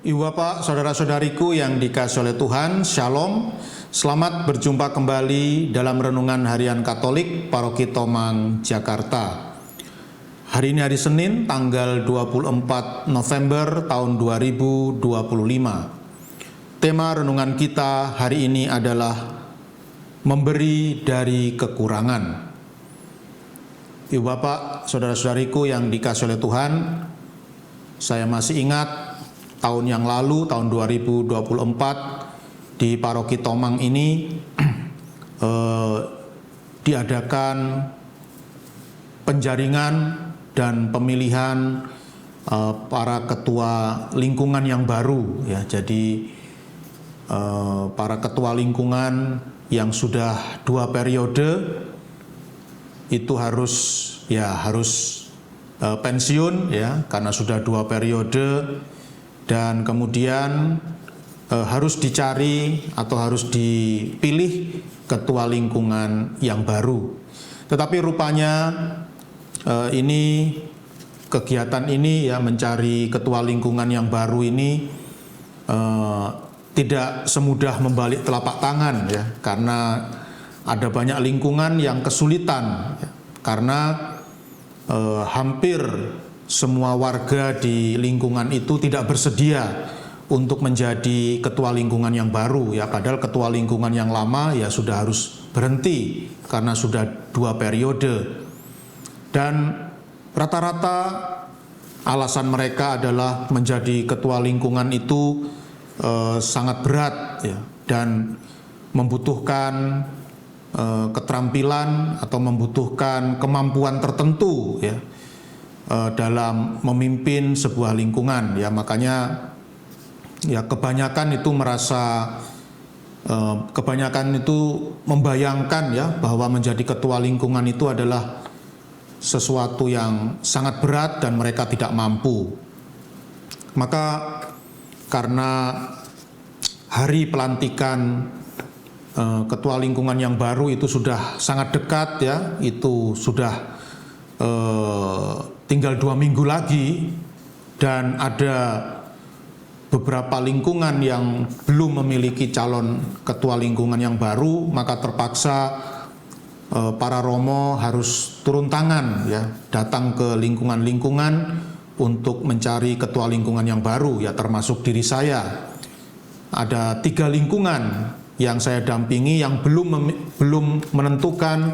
Ibu Bapak, saudara-saudariku yang dikasihi oleh Tuhan, Shalom. Selamat berjumpa kembali dalam Renungan Harian Katolik Paroki Tomang, Jakarta. Hari ini hari Senin, tanggal 24 November tahun 2025. Tema renungan kita hari ini adalah memberi dari kekurangan. Ibu Bapak, saudara-saudariku yang dikasihi oleh Tuhan, saya masih ingat tahun yang lalu, tahun 2024, di Paroki Tomang ini diadakan penjaringan dan pemilihan para ketua lingkungan yang baru, ya. Jadi para ketua lingkungan yang sudah 2 periode itu harus pensiun, ya, karena sudah 2 periode. Dan kemudian harus dicari atau harus dipilih ketua lingkungan yang baru. Tetapi rupanya kegiatan ini, ya, mencari ketua lingkungan yang baru ini tidak semudah membalik telapak tangan, ya, karena ada banyak lingkungan yang kesulitan, ya, karena hampir semua warga di lingkungan itu tidak bersedia untuk menjadi ketua lingkungan yang baru, ya, padahal ketua lingkungan yang lama ya sudah harus berhenti karena sudah 2 periode. Dan rata-rata alasan mereka adalah menjadi ketua lingkungan itu sangat berat, ya, dan membutuhkan keterampilan atau membutuhkan kemampuan tertentu, ya, dalam memimpin sebuah lingkungan, ya. Makanya ya kebanyakan itu membayangkan, ya, bahwa menjadi ketua lingkungan itu adalah sesuatu yang sangat berat dan mereka tidak mampu. Maka karena hari pelantikan ketua lingkungan yang baru itu sudah sangat dekat, ya, itu sudah tinggal 2 minggu lagi, dan ada beberapa lingkungan yang belum memiliki calon ketua lingkungan yang baru, maka terpaksa para romo harus turun tangan, ya, datang ke lingkungan-lingkungan untuk mencari ketua lingkungan yang baru, ya, termasuk diri saya. Ada 3 lingkungan yang saya dampingi yang belum menentukan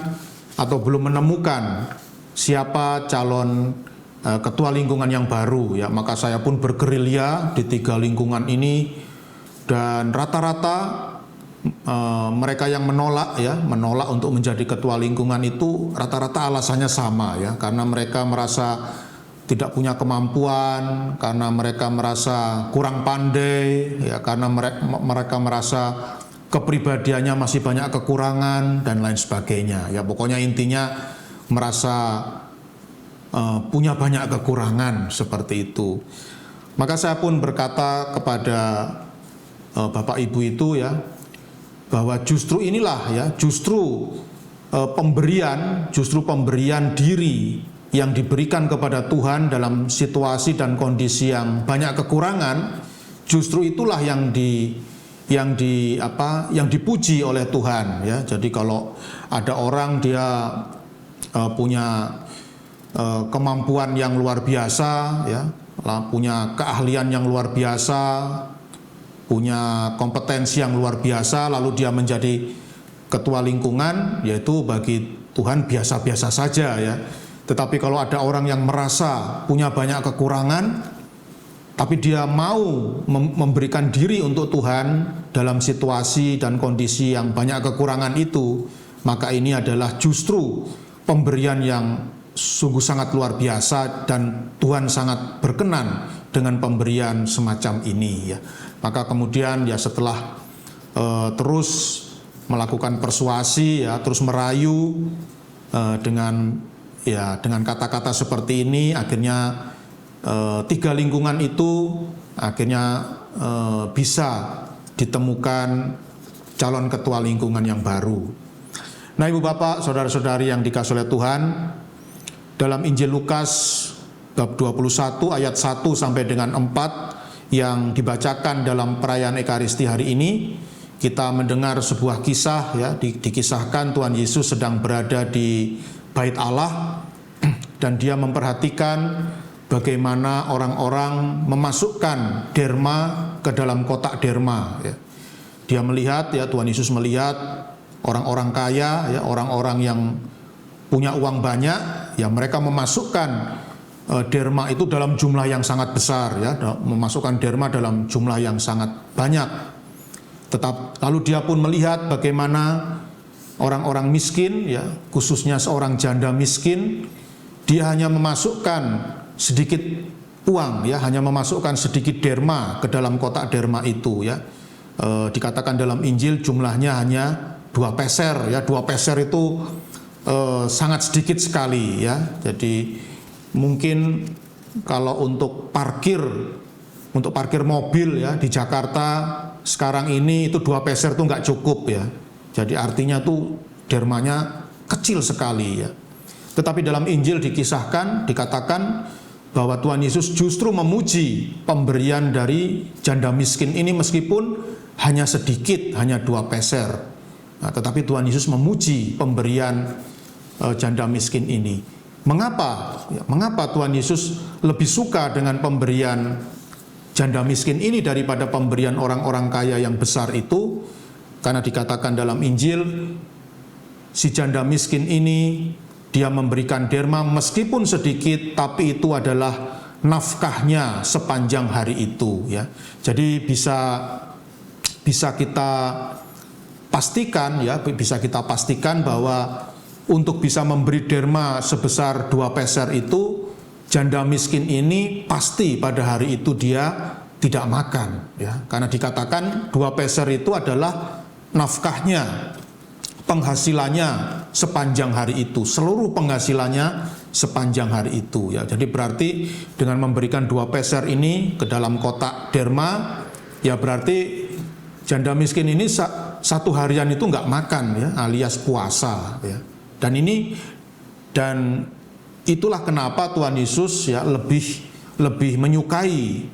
atau belum menemukan siapa calon ketua lingkungan yang baru, ya. Maka saya pun bergerilya di 3 lingkungan ini, dan rata-rata mereka yang menolak untuk menjadi ketua lingkungan itu rata-rata alasannya sama, ya, karena mereka merasa tidak punya kemampuan, karena mereka merasa kurang pandai, ya, karena mereka merasa kepribadiannya masih banyak kekurangan dan lain sebagainya, ya. Pokoknya intinya merasa punya banyak kekurangan seperti itu. Maka saya pun berkata kepada Bapak Ibu itu, ya, bahwa justru inilah, ya, pemberian diri yang diberikan kepada Tuhan dalam situasi dan kondisi yang banyak kekurangan, justru itulah yang dipuji oleh Tuhan, ya. Jadi kalau ada orang dia punya kemampuan yang luar biasa, ya, punya keahlian yang luar biasa, punya kompetensi yang luar biasa, lalu dia menjadi ketua lingkungan, yaitu bagi Tuhan biasa-biasa saja, ya. Tetapi kalau ada orang yang merasa punya banyak kekurangan, tapi dia mau memberikan diri untuk Tuhan dalam situasi dan kondisi yang banyak kekurangan itu, maka ini adalah justru pemberian yang sungguh sangat luar biasa, dan Tuhan sangat berkenan dengan pemberian semacam ini, ya. Maka kemudian, ya, setelah terus melakukan persuasi, ya, terus merayu dengan kata-kata seperti ini, akhirnya 3 lingkungan itu akhirnya bisa ditemukan calon ketua lingkungan yang baru. Nah, Ibu Bapak, saudara-saudari yang dikasihi oleh Tuhan, dalam Injil Lukas bab 21 ayat 1 sampai dengan 4 yang dibacakan dalam perayaan Ekaristi hari ini, kita mendengar sebuah kisah ya, dikisahkan Tuhan Yesus sedang berada di Bait Allah dan dia memperhatikan bagaimana orang-orang memasukkan derma ke dalam kotak derma ya. Dia melihat ya, Tuhan Yesus melihat orang-orang kaya ya, orang-orang yang punya uang banyak ya, mereka memasukkan derma itu dalam jumlah yang sangat besar ya, memasukkan derma dalam jumlah yang sangat banyak. Lalu dia pun melihat bagaimana orang-orang miskin ya, khususnya seorang janda miskin, dia hanya memasukkan sedikit uang ya, hanya memasukkan sedikit derma ke dalam kotak derma itu ya. Dikatakan dalam Injil jumlahnya hanya 2 peser ya, 2 peser itu sangat sedikit sekali ya. Jadi mungkin kalau untuk parkir mobil ya di Jakarta sekarang ini itu 2 peser itu nggak cukup ya. Jadi artinya tuh dermanya kecil sekali ya. Tetapi dalam Injil dikatakan bahwa Tuhan Yesus justru memuji pemberian dari janda miskin ini meskipun hanya sedikit, hanya 2 peser. Nah, tetapi Tuhan Yesus memuji pemberian janda miskin ini. Mengapa? Mengapa Tuhan Yesus lebih suka dengan pemberian janda miskin ini daripada pemberian orang-orang kaya yang besar itu? Karena dikatakan dalam Injil, si janda miskin ini dia memberikan derma meskipun sedikit, tapi itu adalah nafkahnya sepanjang hari itu ya. Jadi bisa kita pastikan ya, bisa kita pastikan bahwa untuk bisa memberi derma sebesar 2 peser itu, janda miskin ini pasti pada hari itu dia tidak makan ya. Karena dikatakan 2 peser itu adalah nafkahnya, penghasilannya sepanjang hari itu, seluruh penghasilannya sepanjang hari itu ya. Jadi berarti dengan memberikan 2 peser ini ke dalam kotak derma ya, berarti janda miskin ini satu harian itu nggak makan ya, alias puasa ya. Dan itulah kenapa Tuhan Yesus ya lebih menyukai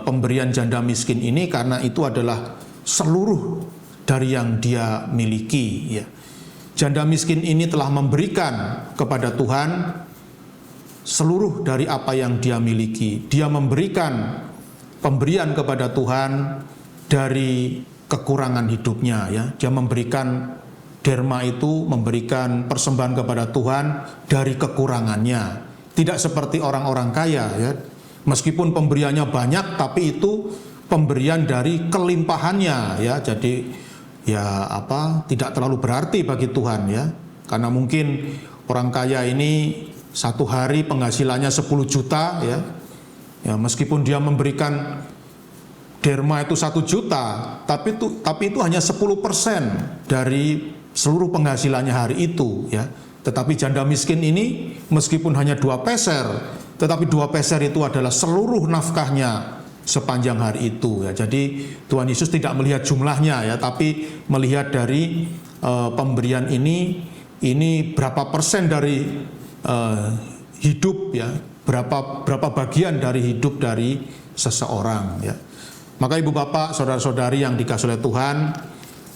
pemberian janda miskin ini, karena itu adalah seluruh dari yang dia miliki ya. Janda miskin ini telah memberikan kepada Tuhan seluruh dari apa yang dia miliki. Dia memberikan pemberian kepada Tuhan dari kekurangan hidupnya ya. Dia memberikan derma itu, memberikan persembahan kepada Tuhan dari kekurangannya. Tidak seperti orang-orang kaya ya. Meskipun pemberiannya banyak, tapi itu pemberian dari kelimpahannya ya. Jadi ya tidak terlalu berarti bagi Tuhan ya. Karena mungkin orang kaya ini satu hari penghasilannya 10 juta ya. Ya, meskipun dia memberikan derma itu 1 juta, tapi itu hanya 10% dari seluruh penghasilannya hari itu ya. Tetapi janda miskin ini meskipun hanya 2 peser, tetapi 2 peser itu adalah seluruh nafkahnya sepanjang hari itu ya. Jadi Tuhan Yesus tidak melihat jumlahnya ya, tapi melihat dari pemberian ini berapa persen dari hidup ya, berapa bagian dari hidup dari seseorang ya. Maka ibu bapak, saudara-saudari yang dikasihi oleh Tuhan,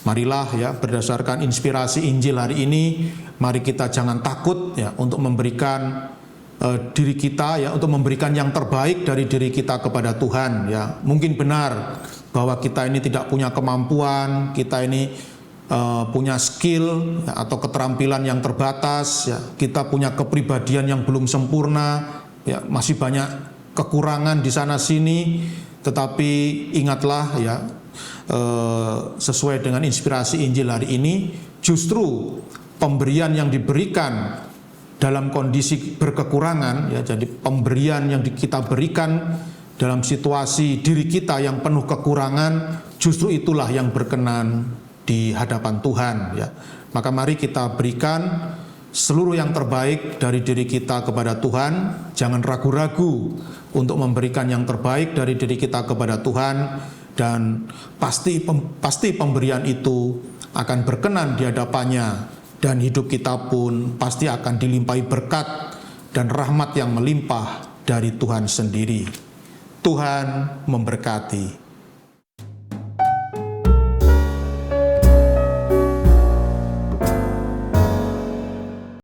marilah ya, berdasarkan inspirasi Injil hari ini, mari kita jangan takut ya untuk memberikan diri kita ya, untuk memberikan yang terbaik dari diri kita kepada Tuhan ya. Mungkin benar bahwa kita ini tidak punya kemampuan, kita ini punya skill ya, atau keterampilan yang terbatas ya. Kita punya kepribadian yang belum sempurna ya, masih banyak kekurangan di sana sini. Tetapi ingatlah ya, sesuai dengan inspirasi Injil hari ini, justru pemberian yang diberikan dalam kondisi berkekurangan ya, jadi pemberian yang kita berikan dalam situasi diri kita yang penuh kekurangan, justru itulah yang berkenan di hadapan Tuhan ya. Maka mari kita berikan seluruh yang terbaik dari diri kita kepada Tuhan. Jangan ragu-ragu untuk memberikan yang terbaik dari diri kita kepada Tuhan, dan pasti pemberian itu akan berkenan di hadapannya, dan hidup kita pun pasti akan dilimpahi berkat dan rahmat yang melimpah dari Tuhan sendiri. Tuhan memberkati.